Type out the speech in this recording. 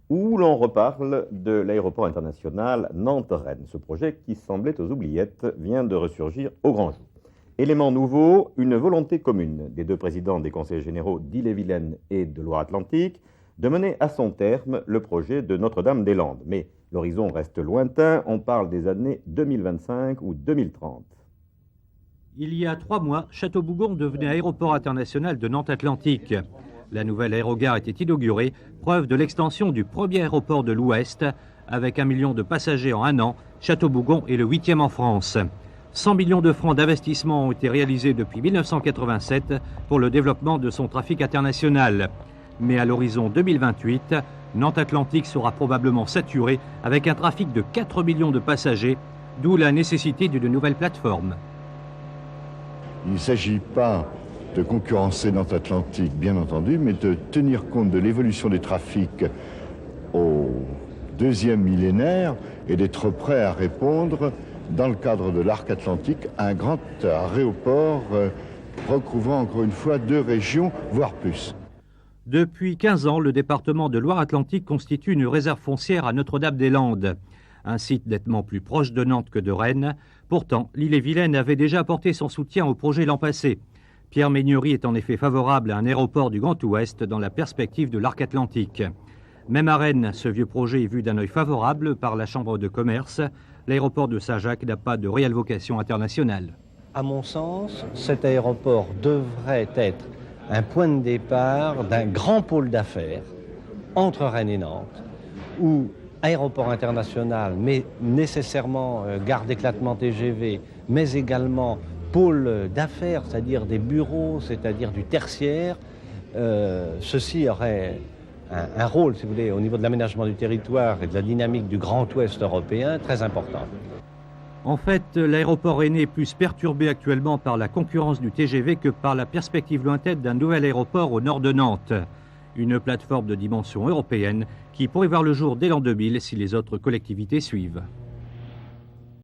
où l'on reparle de l'aéroport international Nantes-Rennes. Ce projet qui semblait aux oubliettes vient de ressurgir au grand jour. Élément nouveau, une volonté commune des deux présidents des conseils généraux d'Ille-et-Vilaine et de Loire-Atlantique de mener à son terme le projet de Notre-Dame-des-Landes. Mais l'horizon reste lointain, on parle des années 2025 ou 2030. Il y a 3 mois, Château-Bougon devenait aéroport international de Nantes-Atlantique. La nouvelle aérogare était inaugurée, preuve de l'extension du premier aéroport de l'Ouest. Avec 1 million de passagers en 1 an, Château-Bougon est le 8e en France. 100 millions de francs d'investissement ont été réalisés depuis 1987 pour le développement de son trafic international. Mais à l'horizon 2028, Nantes-Atlantique sera probablement saturé avec un trafic de 4 millions de passagers, d'où la nécessité d'une nouvelle plateforme. Il ne s'agit pas de concurrencer Nantes-Atlantique, bien entendu, mais de tenir compte de l'évolution des trafics au 2e millénaire et d'être prêt à répondre, dans le cadre de l'arc atlantique, à un grand aéroport recouvrant encore une fois 2 régions, voire plus. Depuis 15 ans, le département de Loire-Atlantique constitue une réserve foncière à Notre-Dame-des-Landes. Un site nettement plus proche de Nantes que de Rennes. Pourtant, l'Ille-et-Vilaine avait déjà apporté son soutien au projet l'an passé. Pierre Mégneury est en effet favorable à un aéroport du Grand Ouest dans la perspective de l'arc atlantique. Même à Rennes, ce vieux projet est vu d'un œil favorable par la Chambre de commerce. L'aéroport de Saint-Jacques n'a pas de réelle vocation internationale. À mon sens, cet aéroport devrait être un point de départ d'un grand pôle d'affaires entre Rennes et Nantes, où aéroport international, mais nécessairement gare d'éclatement TGV, mais également pôle d'affaires, c'est-à-dire des bureaux, c'est-à-dire du tertiaire. Ceci aurait un rôle, si vous voulez, au niveau de l'aménagement du territoire et de la dynamique du Grand Ouest européen, très important. En fait, l'aéroport rennais est plus perturbé actuellement par la concurrence du TGV que par la perspective lointaine d'un nouvel aéroport au nord de Nantes. Une plateforme de dimension européenne qui pourrait voir le jour dès l'an 2000 si les autres collectivités suivent.